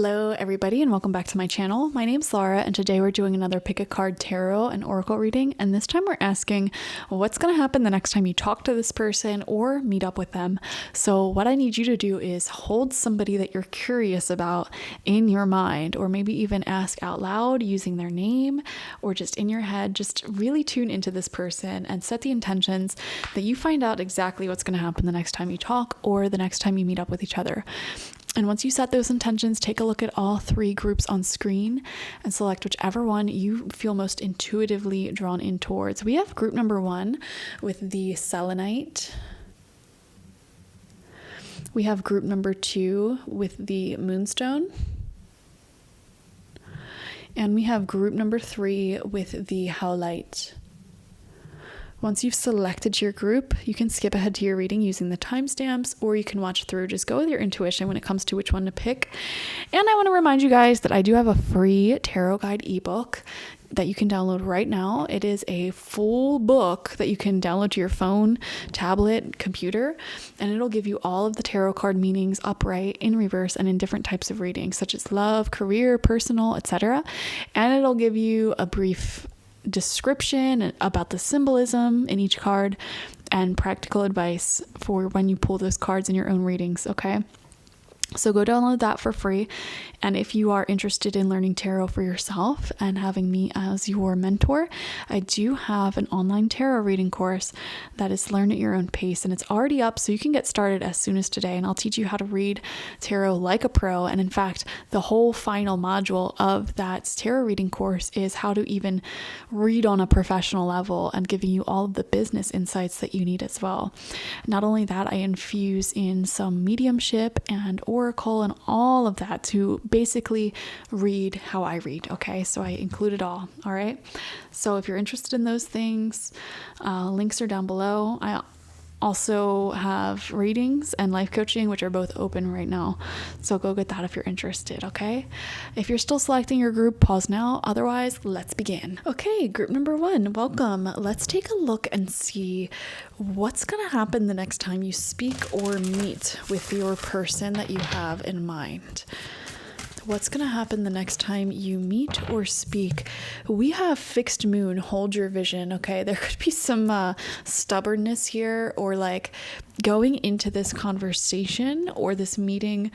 Hello everybody and welcome back to my channel. My name's Laura and today we're doing another pick a card tarot and oracle reading, and this time we're asking what's going to happen the next time you talk to this person or meet up with them. So what I need you to do is hold somebody that you're curious about in your mind, or maybe even ask out loud using their name or just in your head. Just really tune into this person and set the intentions that you find out exactly what's going to happen the next time you talk or the next time you meet up with each other. And once you set those intentions, take a look at all three groups on screen and select whichever one you feel most intuitively drawn in towards. We have group number 1 with the selenite. We have group number 2 with the moonstone. And we have group number 3 with the howlite. Once you've selected your group, you can skip ahead to your reading using the timestamps, or you can watch through. Just go with your intuition when it comes to which one to pick. And I want to remind you guys that I do have a free tarot guide ebook that you can download right now. It is a full book that you can download to your phone, tablet, computer, and it'll give you all of the tarot card meanings upright, in reverse, and in different types of readings, such as love, career, personal, etc. And it'll give you a brief description about the symbolism in each card and practical advice for when you pull those cards in your own readings, okay? So go download that for free. And if you are interested in learning tarot for yourself and having me as your mentor, I do have an online tarot reading course that is learn at your own pace, and it's already up, so you can get started as soon as today. And I'll teach you how to read tarot like a pro. And in fact, the whole final module of that tarot reading course is how to even read on a professional level, and giving you all of the business insights that you need as well. Not only that, I infuse in some mediumship and oracle and all of that to basically read how I read. Okay, so I include it all right, so if you're interested in those things, links are down below. I also have readings and life coaching, which are both open right now, so go get that if you're interested. Okay, if you're still selecting your group, pause now. Otherwise, let's begin. Okay, group number 1, welcome. Let's take a look and see what's gonna happen the next time you speak or meet with your person that you have in mind. What's going to happen the next time you meet or speak? We have fixed moon, hold your vision, okay? There could be some stubbornness here, or like going into this conversation or this meeting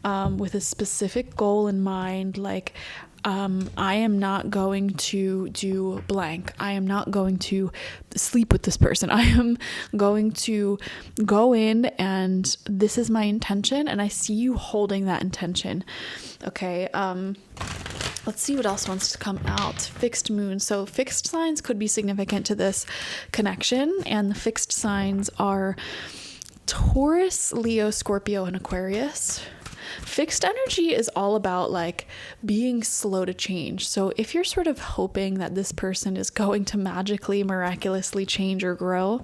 with a specific goal in mind, like I am not going to do blank. I am not going to sleep with this person. I am going to go in, and this is my intention, and I see you holding that intention. Okay, let's see what else wants to come out. Fixed moon. So fixed signs could be significant to this connection, and the fixed signs are Taurus, Leo, Scorpio, and Aquarius. Fixed energy is all about like being slow to change. So if you're sort of hoping that this person is going to magically, miraculously change or grow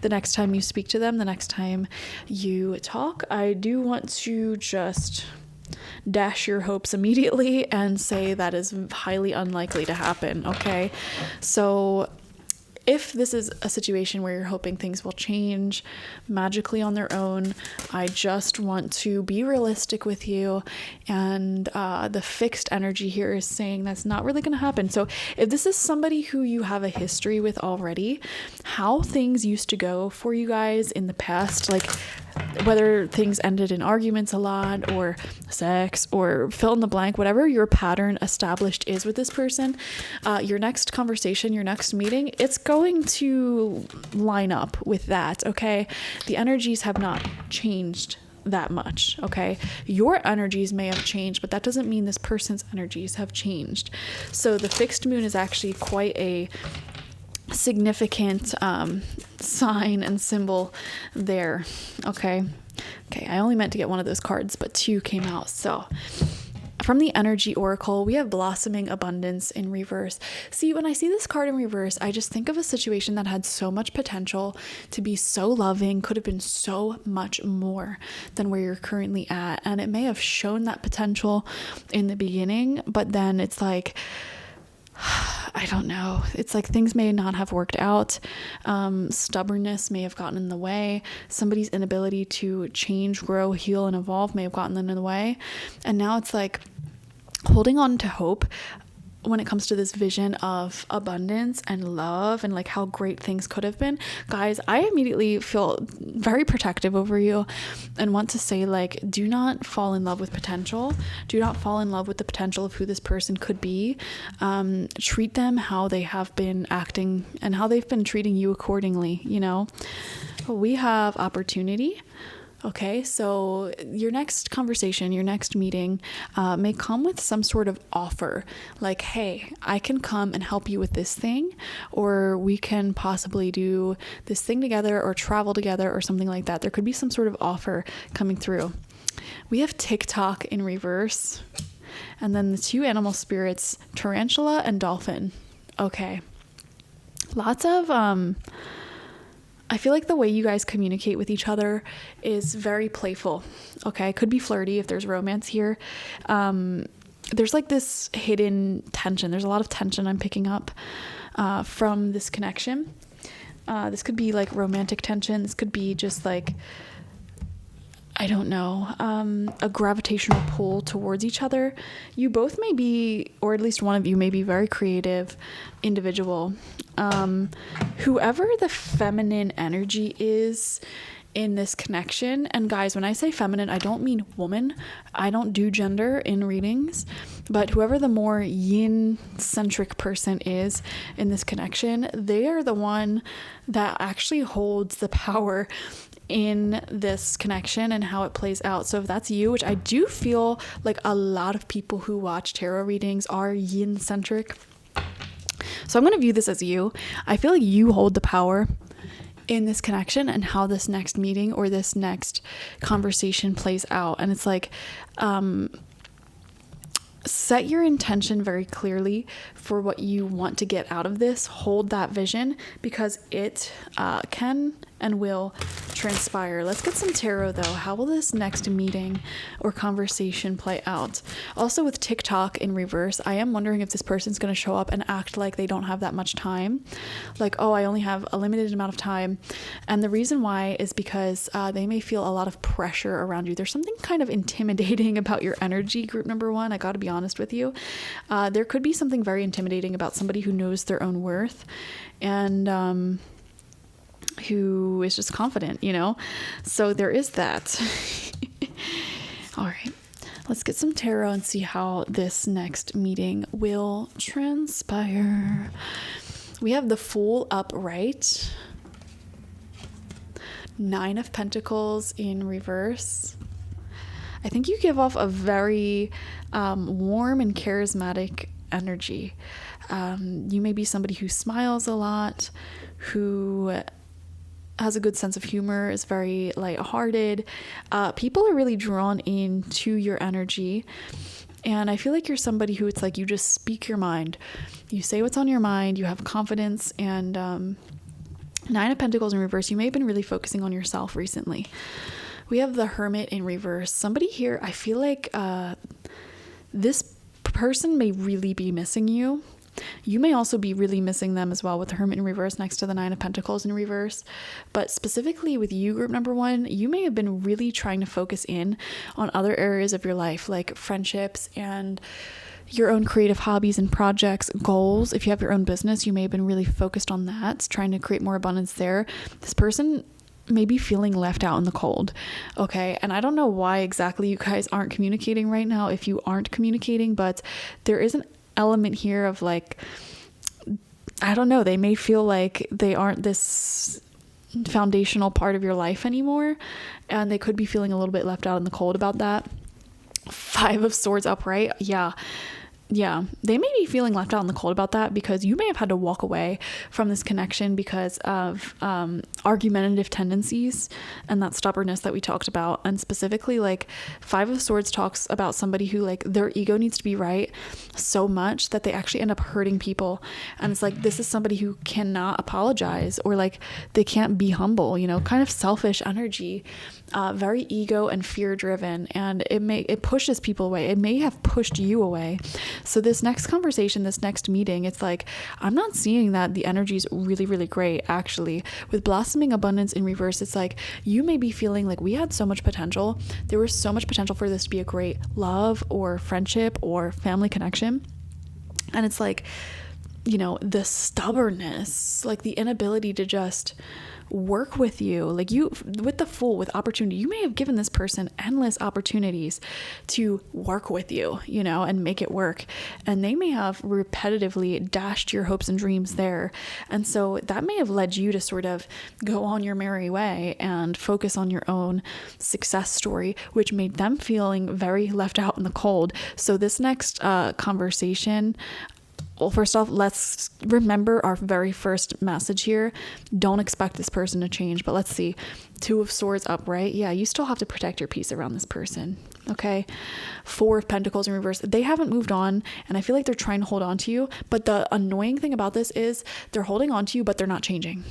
the next time you speak to them, the next time you talk, I do want to just dash your hopes immediately and say that is highly unlikely to happen. Okay, so if this is a situation where you're hoping things will change magically on their own, I just want to be realistic with you. And the fixed energy here is saying that's not really going to happen. So if this is somebody who you have a history with already, how things used to go for you guys in the past, like whether things ended in arguments a lot or sex or fill in the blank, whatever your pattern established is with this person, your next conversation, your next meeting, it's going to line up with that. Okay, the energies have not changed that much. Okay, your energies may have changed, but that doesn't mean this person's energies have changed. So the fixed moon is actually quite a significant sign and symbol there. Okay, I only meant to get one of those cards, but 2 came out. So from the energy oracle, we have blossoming abundance in reverse. See, when I see this card in reverse, I just think of a situation that had so much potential to be so loving, could have been so much more than where you're currently at. And it may have shown that potential in the beginning, but then it's like, I don't know. It's like things may not have worked out. Stubbornness may have gotten in the way. Somebody's inability to change, grow, heal, and evolve may have gotten in the way. And now it's like holding on to hope when it comes to this vision of abundance and love and like how great things could have been. Guys, I immediately feel very protective over you and want to say, like, do not fall in love with potential. Do not fall in love with the potential of who this person could be. Treat them how they have been acting and how they've been treating you accordingly. You know, we have opportunity. Okay, so your next conversation, your next meeting may come with some sort of offer, like, hey, I can come and help you with this thing, or we can possibly do this thing together or travel together or something like that. There could be some sort of offer coming through. We have TikTok in reverse, and then the two animal spirits, tarantula and dolphin. Okay, lots of I feel like the way you guys communicate with each other is very playful. Okay, could be flirty if there's romance here. There's like this hidden tension. There's a lot of tension I'm picking up from this connection. This could be like romantic tension. This could be just like, I don't know, a gravitational pull towards each other. You both may be, or at least one of you may be, very creative individual. Whoever the feminine energy is in this connection, and guys, when I say feminine, I don't mean woman. I don't do gender in readings, but whoever the more yin-centric person is in this connection, they are the one that actually holds the power in this connection and how it plays out. So if that's you, which I do feel like a lot of people who watch tarot readings are yin-centric, so I'm going to view this as you. I feel like you hold the power in this connection and how this next meeting or this next conversation plays out. And it's like, set your intention very clearly for what you want to get out of this. Hold that vision, because it can and will transpire. Let's get some tarot though. How will this next meeting or conversation play out? Also with TikTok in reverse, I am wondering if this person's going to show up and act like they don't have that much time. Like, oh, I only have a limited amount of time. And the reason why is because they may feel a lot of pressure around you. There's something kind of intimidating about your energy, group number one. I got to be honest with you. There could be something very intimidating about somebody who knows their own worth and who is just confident, you know? So there is that. All right, let's get some tarot and see how this next meeting will transpire. We have the Fool upright, Nine of Pentacles in reverse. I think you give off a very warm and charismatic energy. You may be somebody who smiles a lot, who has a good sense of humor, is very lighthearted. People are really drawn into your energy. And I feel like you're somebody who, it's like you just speak your mind. You say what's on your mind. You have confidence. And Nine of Pentacles in reverse, you may have been really focusing on yourself recently. We have the Hermit in reverse. Somebody here, I feel like this person may really be missing you. You may also be really missing them as well with the Hermit in reverse next to the Nine of Pentacles in reverse. But specifically with you, group number one, you may have been really trying to focus in on other areas of your life, like friendships and your own creative hobbies and projects, goals. If you have your own business, you may have been really focused on that, trying to create more abundance there. This person may be feeling left out in the cold. Okay. And I don't know why exactly you guys aren't communicating right now, if you aren't communicating, but there is an element here of like, I don't know, they may feel like they aren't this foundational part of your life anymore, and they could be feeling a little bit left out in the cold about that. Five of Swords upright. Yeah, they may be feeling left out in the cold about that, because you may have had to walk away from this connection because of argumentative tendencies and that stubbornness that we talked about. And specifically, like, Five of Swords talks about somebody who, like, their ego needs to be right so much that they actually end up hurting people. And it's like, this is somebody who cannot apologize, or like they can't be humble, you know, kind of selfish energy, very ego and fear driven. And it pushes people away. It may have pushed you away. So this next conversation, this next meeting, it's like, I'm not seeing that the energy is really, really great. Actually, with blossoming abundance in reverse, it's like you may be feeling like we had so much potential. There was so much potential for this to be a great love or friendship or family connection. And it's like, you know, the stubbornness, like the inability to just work with you, like you with the Fool, with opportunity, you may have given this person endless opportunities to work with you, you know, and make it work, and they may have repetitively dashed your hopes and dreams there. And so that may have led you to sort of go on your merry way and focus on your own success story, which made them feeling very left out in the cold. So this next conversation, well, first off, let's remember our very first message here. Don't expect this person to change, but let's see. 2 of Swords upright. Yeah, you still have to protect your peace around this person. Okay. 4 of Pentacles in reverse. They haven't moved on, and I feel like they're trying to hold on to you. But the annoying thing about this is they're holding on to you, but they're not changing.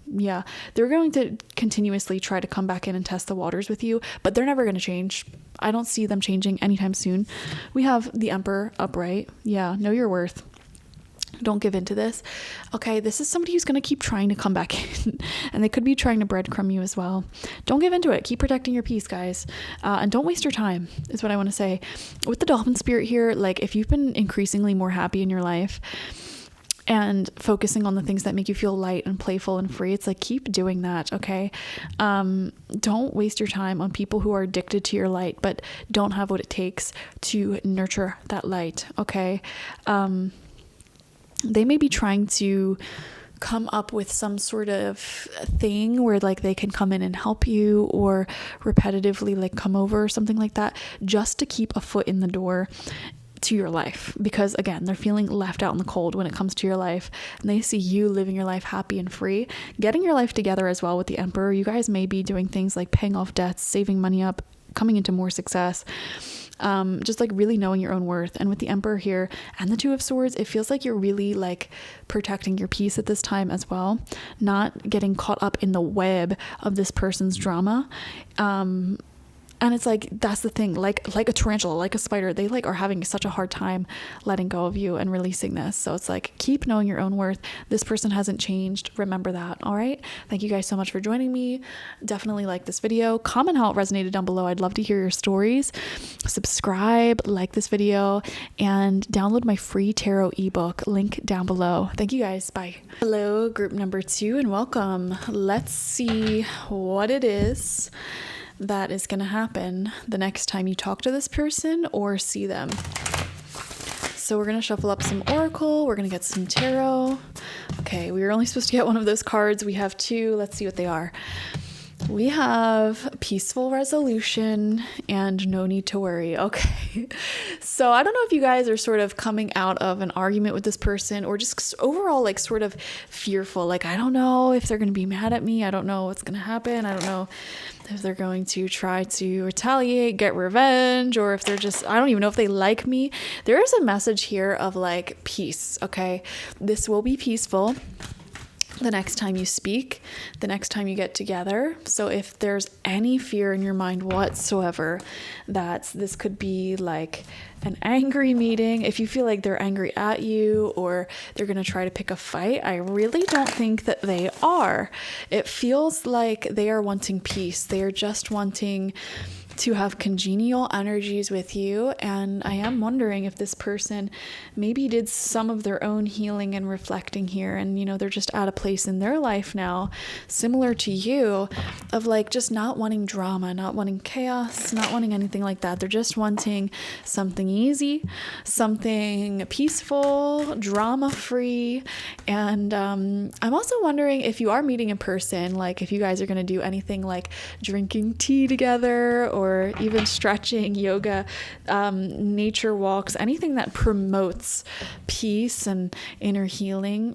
Yeah, they're going to continuously try to come back in and test the waters with you, but they're never going to change. I don't see them changing anytime soon. We have the Emperor upright. Yeah, know your worth. Don't give in to this. Okay, this is somebody who's going to keep trying to come back in, and they could be trying to breadcrumb you as well. Don't give into it. Keep protecting your peace, guys. And don't waste your time, is what I want to say. With the Dolphin Spirit here, like if you've been increasingly more happy in your life and focusing on the things that make you feel light and playful and free, it's like, keep doing that. Okay. Don't waste your time on people who are addicted to your light, but don't have what it takes to nurture that light. Okay. They may be trying to come up with some sort of thing where like they can come in and help you, or repetitively like come over or something like that, just to keep a foot in the door to your life, because again, they're feeling left out in the cold when it comes to your life, and they see you living your life happy and free, getting your life together as well. With the Emperor, you guys may be doing things like paying off debts, saving money up, coming into more success, just like really knowing your own worth. And with the Emperor here and the 2 of Swords, it feels like you're really like protecting your peace at this time as well, not getting caught up in the web of this person's drama. And it's like, that's the thing, like a tarantula, like a spider, they like are having such a hard time letting go of you and releasing this. So it's like, keep knowing your own worth. This person hasn't changed. Remember that. All right. Thank you guys so much for joining me. Definitely like this video. Comment how it resonated down below. I'd love to hear your stories. Subscribe, like this video, and download my free tarot ebook, link down below. Thank you guys. Bye. Hello, group number 2, and welcome. Let's see what it is that is going to happen the next time you talk to this person or see them. So we're going to shuffle up some oracle. We're going to get some tarot. Okay, we were only supposed to get one of those cards. We have 2. Let's see what they are. We have peaceful resolution and no need to worry. Okay. So I don't know if you guys are sort of coming out of an argument with this person, or just overall like sort of fearful. Like, I don't know if they're going to be mad at me. I don't know what's going to happen. I don't know if they're going to try to retaliate, get revenge, or if they're just, I don't even know if they like me. There is a message here of like peace. Okay. This will be peaceful the next time you speak, the next time you get together. So if there's any fear in your mind whatsoever that this could be like an angry meeting, if you feel like they're angry at you or they're going to try to pick a fight, I really don't think that they are. It feels like they are wanting peace. They are just wanting to have congenial energies with you. And I am wondering if this person maybe did some of their own healing and reflecting here, and you know, they're just at a place in their life now similar to you, of like just not wanting drama, not wanting chaos, not wanting anything like that. They're just wanting something easy, something peaceful, drama free. And I'm also wondering if you are meeting in person, like if you guys are going to do anything like drinking tea together, or even stretching, yoga, nature walks, anything that promotes peace and inner healing,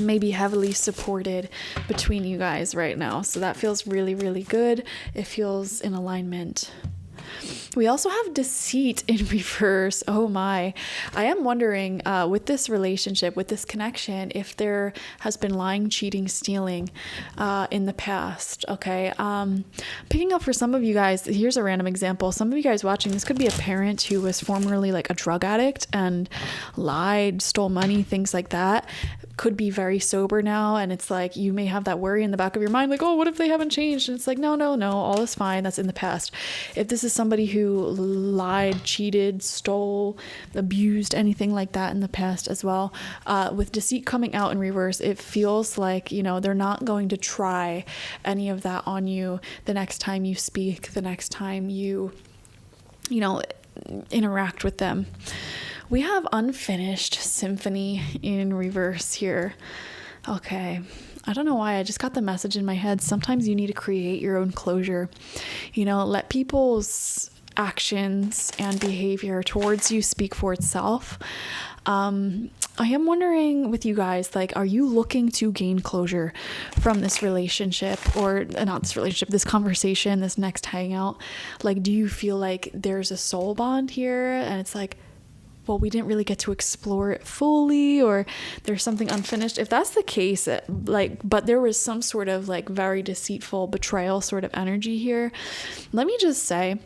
may be heavily supported between you guys right now. So that feels really, really good. It feels in alignment. We also have deceit in reverse. Oh my. I am wondering with this relationship, with this connection, if there has been lying, cheating, stealing in the past. Okay. Picking up for some of you guys, here's a random example. Some of you guys watching, this could be a parent who was formerly like a drug addict and lied, stole money, things like that. Could be very sober now, and it's like you may have that worry in the back of your mind, like, oh, what if they haven't changed? And it's like, no, all is fine. That's in the past. If this is somebody who lied, cheated, stole, abused, anything like that in the past as well, with deceit coming out in reverse, it feels like, you know, they're not going to try any of that on you the next time you speak, the next time you know, interact with them. We have unfinished symphony in reverse here. Okay. I don't know why. I just got the message in my head. Sometimes you need to create your own closure. You know, let people's actions and behavior towards you speak for itself. I am wondering with you guys, like, are you looking to gain closure from this relationship, or not this relationship, this conversation, this next hangout? Like, do you feel like there's a soul bond here and it's like, well, we didn't really get to explore it fully, or there's something unfinished? If that's the case, but there was some sort of like very deceitful betrayal sort of energy here, let me just say,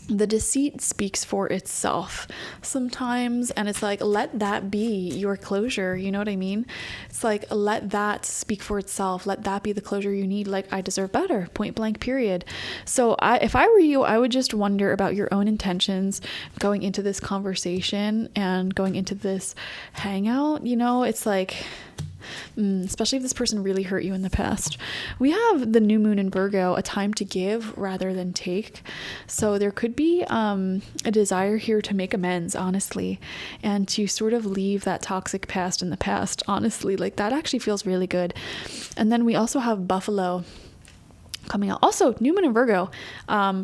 the deceit speaks for itself sometimes, and it's like, let that be your closure. You know what I mean? It's like, let that speak for itself. Let that be the closure you need. Like, I deserve better, point blank, period. So if I were you, I would just wonder about your own intentions going into this conversation and going into this hangout. You know, it's like, especially if this person really hurt you in the past. We have the new moon in Virgo, a time to give rather than take. So there could be a desire here to make amends, honestly, and to sort of leave that toxic past in the past, honestly. Like, that actually feels really good. And then we also have Buffalo coming out. Also, new moon in Virgo,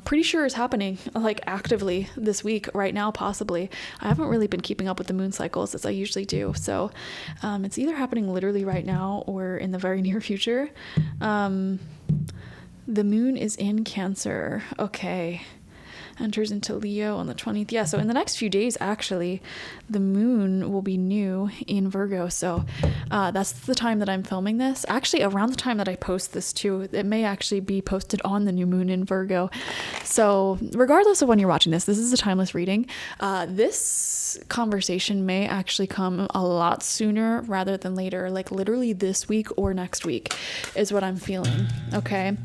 pretty sure is happening like actively this week right now, possibly. I haven't really been keeping up with the moon cycles as I usually do. So it's either happening literally right now or in the very near future. The moon is in Cancer. Okay. Enters into Leo on the 20th. Yeah, so in the next few days, actually, the moon will be new in Virgo. So that's the time that I'm filming this. Actually, around the time that I post this too, it may actually be posted on the new moon in Virgo. So regardless of when you're watching this is a timeless reading. This conversation may actually come a lot sooner rather than later, like literally this week or next week is what I'm feeling. Okay.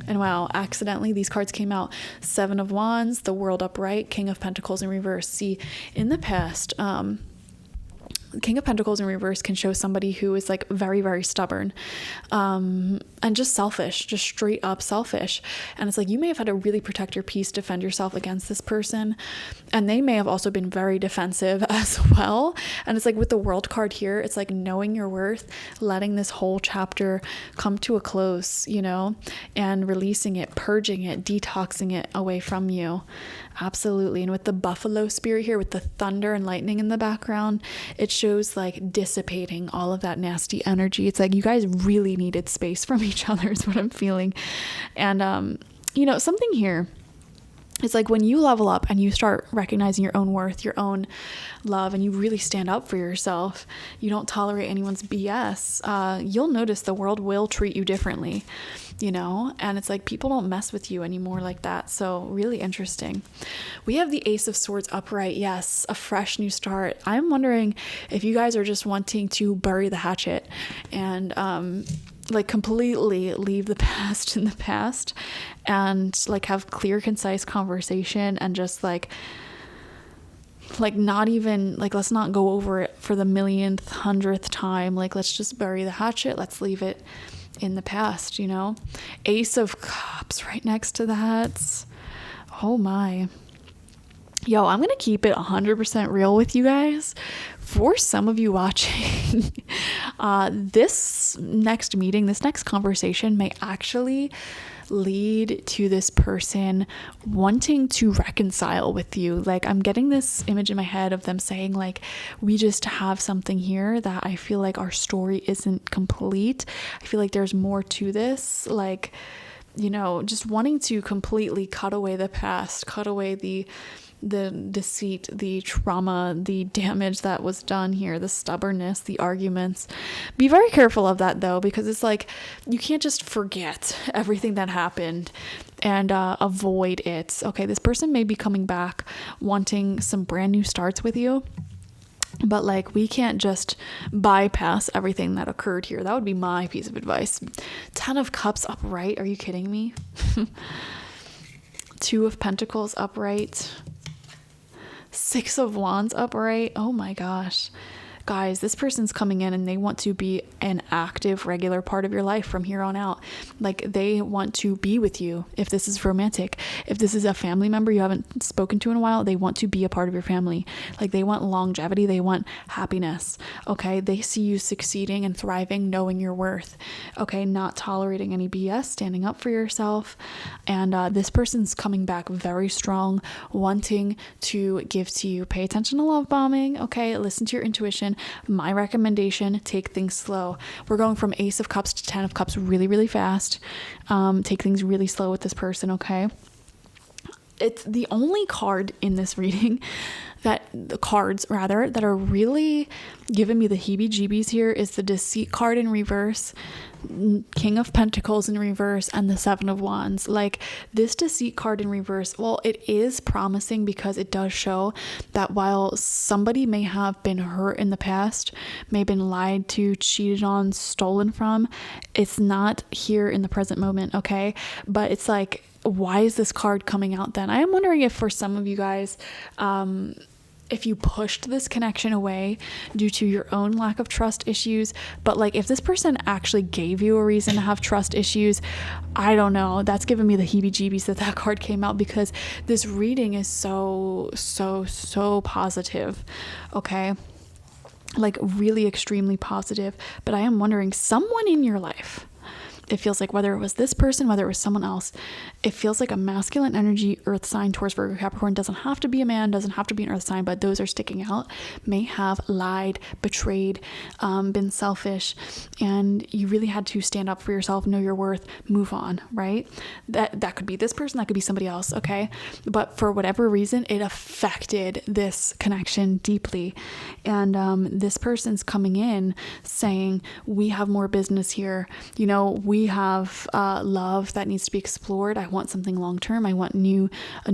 And wow, accidentally these cards came out. 7 of Wands, the World upright, King of Pentacles in reverse. See, in the past, King of Pentacles in reverse can show somebody who is like very, very stubborn, and just selfish, just straight up selfish. And it's like, you may have had to really protect your peace, defend yourself against this person. And they may have also been very defensive as well. And it's like, with the World card here, it's like knowing your worth, letting this whole chapter come to a close, you know, and releasing it, purging it, detoxing it away from you. Absolutely. And with the Buffalo spirit here, with the thunder and lightning in the background, it shows like dissipating all of that nasty energy. It's like, you guys really needed space from each other is what I'm feeling. And, you know, something here, it's like when you level up and you start recognizing your own worth, your own love, and you really stand up for yourself, you don't tolerate anyone's BS, you'll notice the world will treat you differently, you know? And it's like, people don't mess with you anymore like that. So really interesting. We have the Ace of Swords upright. Yes, a fresh new start. I'm wondering if you guys are just wanting to bury the hatchet and like completely leave the past in the past and like have clear, concise conversation, and just like not even like, let's not go over it for the millionth, 100th time. Like, let's just bury the hatchet. Let's leave it in the past, you know? Ace of Cups right next to that. Oh my. Yo, I'm gonna keep it 100% real with you guys. For some of you watching, this next meeting, this next conversation may actually lead to this person wanting to reconcile with you. Like, I'm getting this image in my head of them saying like, we just have something here that I feel like our story isn't complete. I feel like there's more to this. Like, just wanting to completely cut away the past, cut away the deceit, the trauma, the damage that was done here, the stubbornness, the arguments. Be very careful of that though, because it's like you can't just forget everything that happened and avoid it. Okay, this person may be coming back wanting some brand new starts with you, but like we can't just bypass everything that occurred here. That would be my piece of advice. 10 of Cups upright. Are you kidding me? 2 of Pentacles upright. 6 of Wands upright. Oh my gosh. Guys, this person's coming in and they want to be an active, regular part of your life from here on out. Like they want to be with you. If this is romantic, if this is a family member you haven't spoken to in a while, they want to be a part of your family. Like they want longevity. They want happiness. Okay. They see you succeeding and thriving, knowing your worth. Okay. Not tolerating any BS, standing up for yourself. And this person's coming back very strong, wanting to give to you. Pay attention to love bombing. Okay. Listen to your intuition. My recommendation, take things slow. We're going from Ace of Cups to 10 of Cups really, really fast. Take things really slow with this person, okay? It's the only card in this reading that are really giving me the heebie-jeebies here is the Deceit card in reverse, King of Pentacles in reverse, and the 7 of Wands. Like this Deceit card in reverse, well, it is promising because it does show that while somebody may have been hurt in the past, may have been lied to, cheated on, stolen from, it's not here in the present moment, okay? But it's like, why is this card coming out then? I am wondering if for some of you guys, if you pushed this connection away due to your own lack of trust issues, but like if this person actually gave you a reason to have trust issues, I don't know. That's giving me the heebie-jeebies that card came out because this reading is so positive. Okay. Like really extremely positive. But I am wondering, someone in your life, it feels like, whether it was this person, whether it was someone else, it feels like a masculine energy, earth sign, Taurus, Virgo, Capricorn, doesn't have to be a man, doesn't have to be an earth sign, but those are sticking out, may have lied, betrayed, been selfish, and you really had to stand up for yourself, know your worth, move on, right? That could be this person, that could be somebody else, okay? But for whatever reason, it affected this connection deeply. And this person's coming in saying, we have more business here. We have love that needs to be explored. I want something long-term. I want a new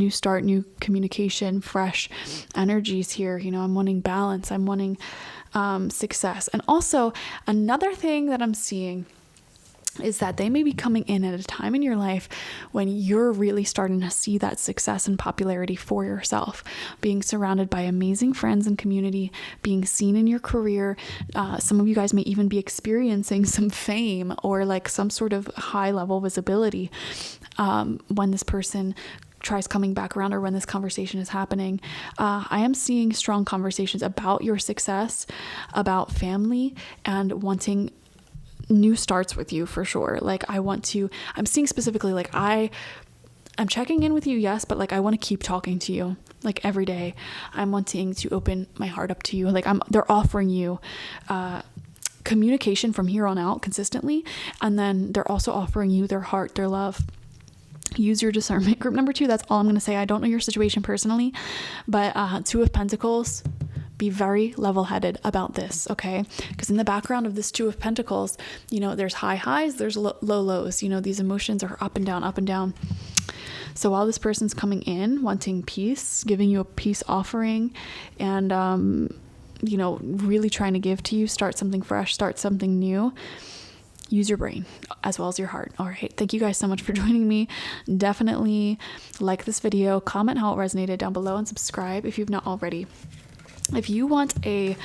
start, new communication, fresh energies here. I'm wanting balance. I'm wanting success. And also another thing that I'm seeing is that they may be coming in at a time in your life when you're really starting to see that success and popularity for yourself, being surrounded by amazing friends and community, being seen in your career. Some of you guys may even be experiencing some fame or like some sort of high level visibility when this person tries coming back around or when this conversation is happening. I am seeing strong conversations about your success, about family, and wanting new starts with you for sure. Like I'm seeing specifically like I'm checking in with you, yes, but like I want to keep talking to you like every day. I'm wanting to open my heart up to you. Like they're offering you communication from here on out consistently, and then they're also offering you their heart, their love. Use your discernment. Group number 2, that's all I'm going to say. I don't know your situation personally, but 2 of Pentacles, be very level-headed about this, okay? Because in the background of this 2 of Pentacles, there's high highs, there's low lows. These emotions are up and down, up and down. So while this person's coming in wanting peace, giving you a peace offering, and really trying to give to you, start something fresh, start something new, use your brain as well as your heart. All right. Thank you guys so much for joining me. Definitely like this video, comment how it resonated down below, and subscribe if you've not already. If you want a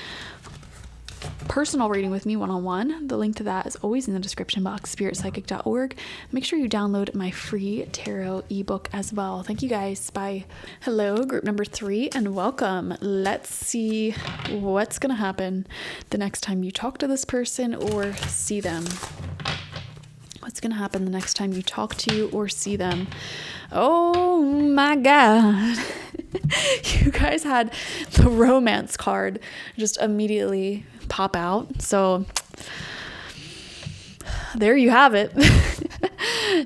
personal reading with me one-on-one, the link to that is always in the description box, spiritpsychic.org. Make sure you download my free tarot ebook as well. Thank you guys. Bye. Hello, group number 3, and welcome. Let's see what's going to happen the next time you talk to this person or see them. What's going to happen the next time you talk to or see them? Oh my God. You guys had the romance card just immediately pop out. So there you have it.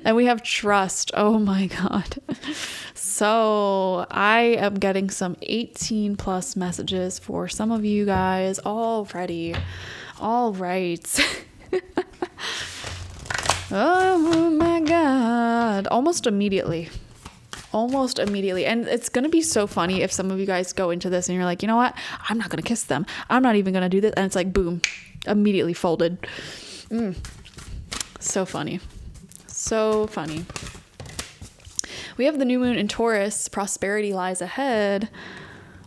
And we have trust. Oh my God. So I am getting some 18 plus messages for some of you guys already. All right. Oh my God. Almost immediately. And it's going to be so funny if some of you guys go into this and you're like, you know what? I'm not going to kiss them. I'm not even going to do this. And it's like, boom, immediately folded. So funny. So funny. We have the new moon in Taurus. Prosperity lies ahead.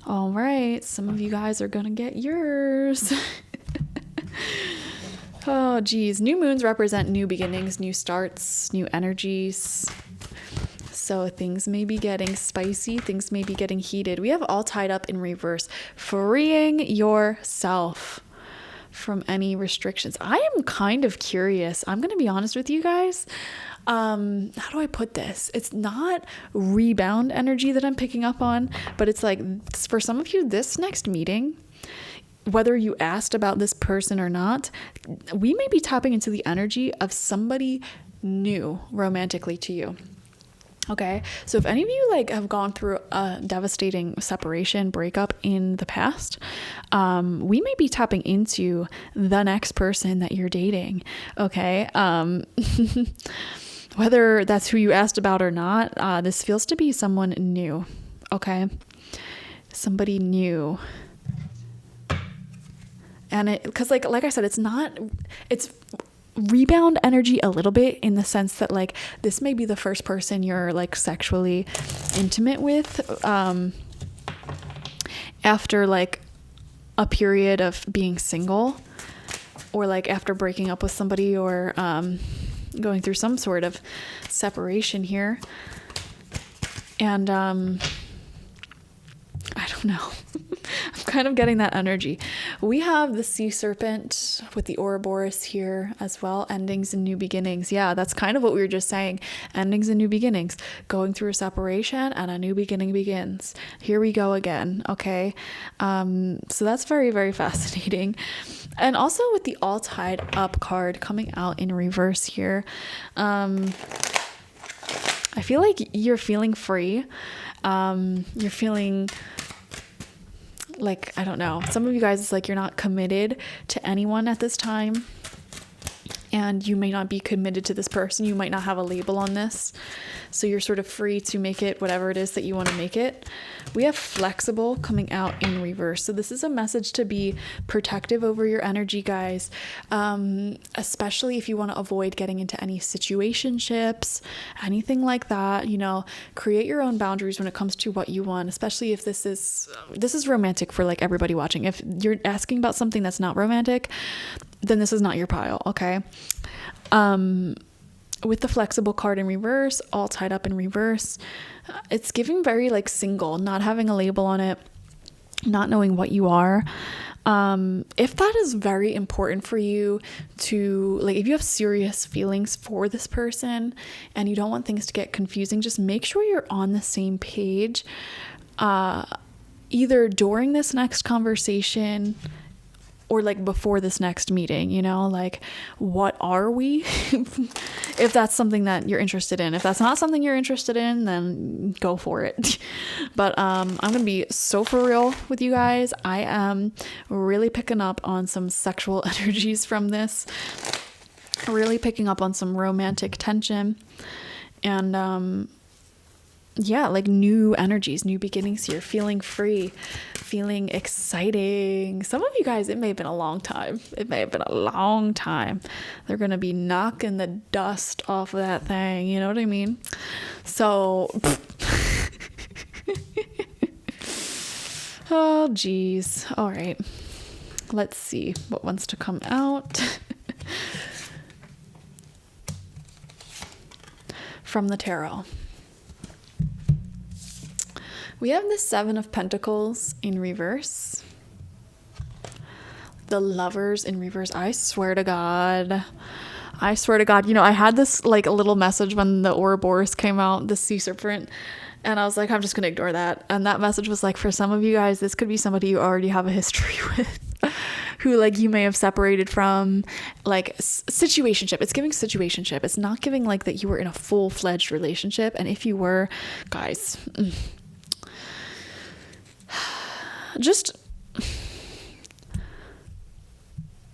All right. Some of you guys are going to get yours. Oh, geez. New moons represent new beginnings, new starts, new energies. So things may be getting spicy. Things may be getting heated. We have all tied up in reverse. Freeing yourself from any restrictions. I am kind of curious. I'm going to be honest with you guys. How do I put this? It's not rebound energy that I'm picking up on, but it's like for some of you, this next meeting, whether you asked about this person or not, we may be tapping into the energy of somebody new romantically to you. Okay, so if any of you like have gone through a devastating separation, breakup in the past, we may be tapping into the next person that you're dating. Okay, whether that's who you asked about or not, this feels to be someone new. Okay, somebody new. And it, because like I said, it's rebound energy a little bit in the sense that like this may be the first person you're like sexually intimate with after like a period of being single, or like after breaking up with somebody, or going through some sort of separation here. And I don't know. I'm kind of getting that energy. We have the sea serpent with the Ouroboros here as well. Endings and new beginnings. Yeah, that's kind of what we were just saying. Endings and new beginnings. Going through a separation and a new beginning begins. Here we go again. Okay. So that's very, very fascinating. And also with the all tied up card coming out in reverse here. I feel like you're feeling free. You're feeling like, I don't know, some of you guys, it's like you're not committed to anyone at this time, and you may not be committed to this person. You might not have a label on this, so you're sort of free to make it whatever it is that you want to make it. We have flexible coming out in reverse, so this is a message to be protective over your energy, guys, especially if you want to avoid getting into any situationships, anything like that. You know, create your own boundaries when it comes to what you want, especially if this is romantic for like everybody watching. If you're asking about something that's not romantic, then this is not your pile. Okay. With the flexible card in reverse, all tied up in reverse, it's giving very like single, not having a label on it, not knowing what you are. If that is very important for you to, like, if you have serious feelings for this person and you don't want things to get confusing, just make sure you're on the same page, either during this next conversation or like before this next meeting, you know, like, what are we? If that's something that you're interested in. If that's not something you're interested in, then go for it. But I'm going to be so for real with you guys. I am really picking up on some sexual energies from this, really picking up on some romantic tension, and yeah, like new energies, new beginnings here, feeling free, feeling exciting. Some of you guys, it may have been a long time. They're going to be knocking the dust off of that thing. You know what I mean? So, oh, geez. All right. Let's see what wants to come out from the tarot. We have the Seven of Pentacles in reverse. The Lovers in reverse. I swear to God. You know, I had this like a little message when the Ouroboros came out, the sea serpent, and I was like, I'm just going to ignore that. And that message was like, for some of you guys, this could be somebody you already have a history with. who like you may have separated from, like situationship. It's giving situationship. It's not giving like that you were in a full-fledged relationship. And if you were, guys, just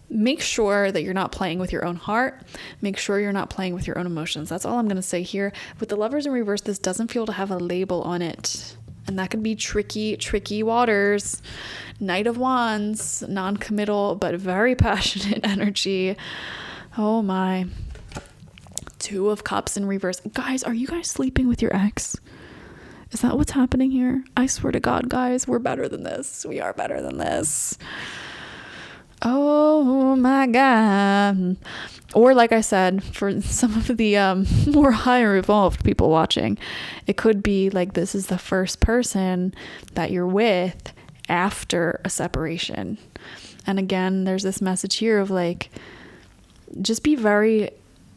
make sure that you're not playing with your own heart. Make sure you're not playing with your own emotions. That's all I'm going to say here. With the Lovers in reverse, this doesn't feel to have a label on it. And that could be tricky waters. Knight of Wands, non-committal, but very passionate energy. Oh my. Two of Cups in reverse. Guys, are you guys sleeping with your ex? Is that what's happening here? I swear to God, guys, we're better than this. We are better than this. Oh my God. Or like I said, for some of the more higher evolved people watching, it could be like this is the first person that you're with after a separation. And again, there's this message here of like, just be very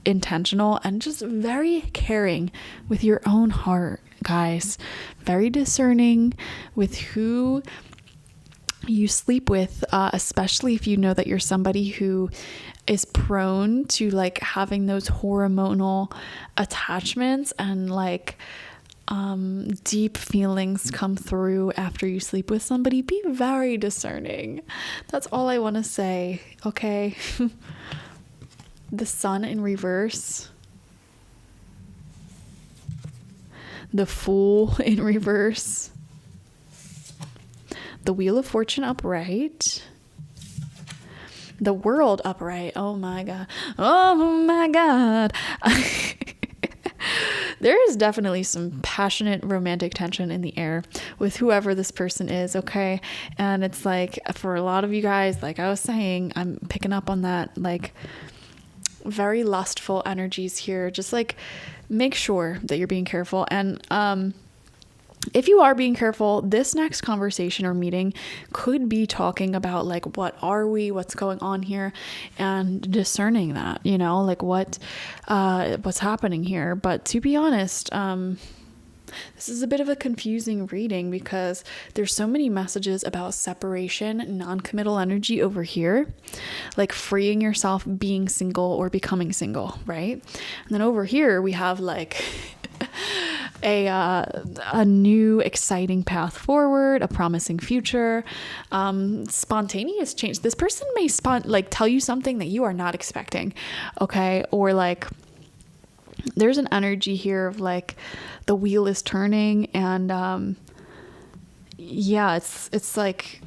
intentional and just very caring with your own heart, guys. Very discerning with who you sleep with, especially if you know that you're somebody who is prone to like having those hormonal attachments and like deep feelings come through after you sleep with somebody. Be very discerning. That's all I want to say. Okay. The Sun in reverse, the Fool in reverse, the Wheel of Fortune upright, the World upright. Oh my God. Oh my God. There is definitely some passionate romantic tension in the air with whoever this person is, okay? And it's like, for a lot of you guys, like I was saying, I'm picking up on that, like, very lustful energies here. Just like make sure that you're being careful. And if you are being careful, this next conversation or meeting could be talking about like, what are we, what's going on here, and discerning that, you know, like what's happening here. But to be honest, this is a bit of a confusing reading because there's so many messages about separation, non-committal energy over here, like freeing yourself, being single or becoming single, right? And then over here we have like a new exciting path forward, a promising future, spontaneous change. This person may tell you something that you are not expecting, okay? Or like there's an energy here of like the wheel is turning, and yeah, it's like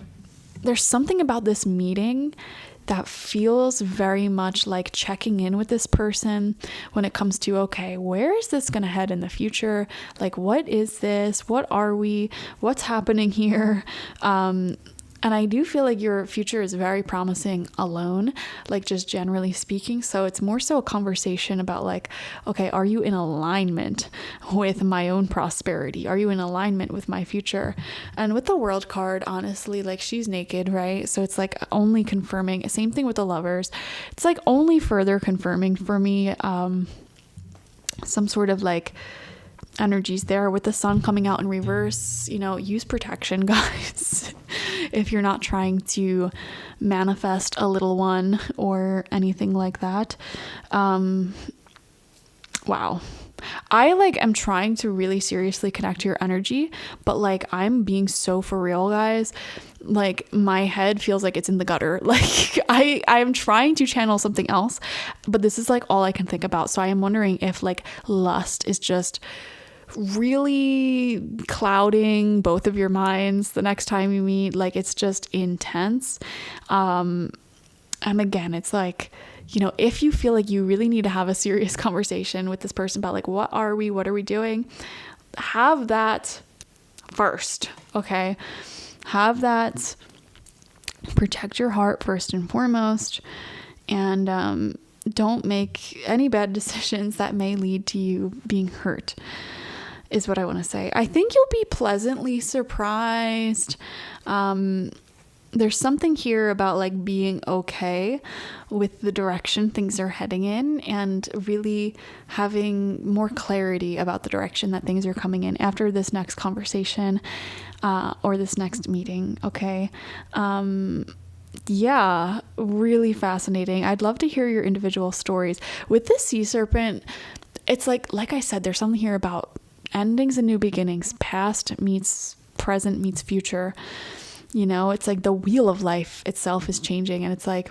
there's something about this meeting that feels very much like checking in with this person when it comes to, okay, where is this going to head in the future? Like, what is this? What are we? What's happening here? And I do feel like your future is very promising alone, like just generally speaking. So it's more so a conversation about like, okay, are you in alignment with my own prosperity? Are you in alignment with my future? And with the World card, honestly, like she's naked, right? So it's like only confirming. Same thing with the Lovers. It's like only further confirming for me some sort of like energies there with the Sun coming out in reverse. You know, use protection, guys. If you're not trying to manifest a little one or anything like that. Wow. I like am trying to really seriously connect to your energy, but like I'm being so for real, guys. Like my head feels like it's in the gutter. Like I'm trying to channel something else, but this is like all I can think about. So I am wondering if like lust is just really clouding both of your minds the next time you meet. Like it's just intense. And again, it's like, you know, if you feel like you really need to have a serious conversation with this person about like, what are we doing? Have that first. Okay. Have that, protect your heart first and foremost. And, don't make any bad decisions that may lead to you being hurt, is what I want to say. I think you'll be pleasantly surprised. There's something here about like being okay with the direction things are heading in and really having more clarity about the direction that things are coming in after this next conversation or this next meeting. Okay. Yeah, really fascinating. I'd love to hear your individual stories. With this sea serpent, it's like I said, there's something here about endings and new beginnings. Past meets present meets future. You know, it's like the wheel of life itself is changing, and it's like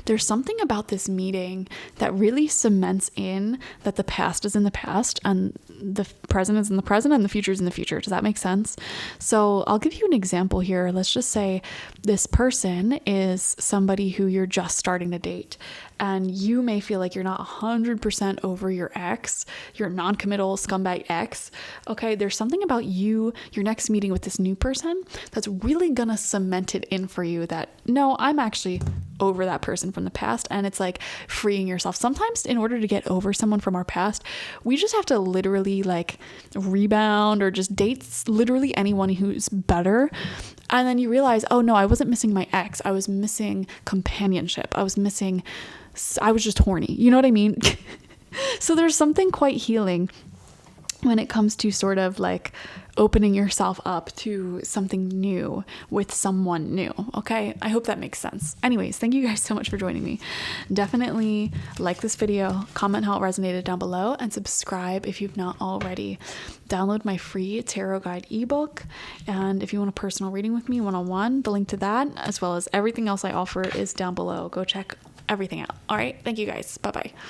there's something about this meeting that really cements in that the past is in the past and the present is in the present and the future is in the future. Does that make sense? So I'll give you an example here. Let's just say this person is somebody who you're just starting to date, and you may feel like you're not 100% over your ex, your non-committal scumbag ex. Okay, there's something about your next meeting with this new person that's really gonna cement it in for you that, no, I'm actually over that person from the past. And it's like freeing yourself. Sometimes in order to get over someone from our past, we just have to literally like rebound or just date literally anyone who's better. And then you realize, oh no, I wasn't missing my ex. I was missing companionship. I was just horny. You know what I mean? So there's something quite healing when it comes to sort of like opening yourself up to something new with someone new. Okay, I hope that makes sense. Anyways, thank you guys so much for joining me. Definitely like this video, comment how it resonated down below, and subscribe if you've not already. Download my free tarot guide ebook, and if you want a personal reading with me one-on-one, the link to that as well as everything else I offer is down below. Go check everything out. All right, thank you guys. Bye bye.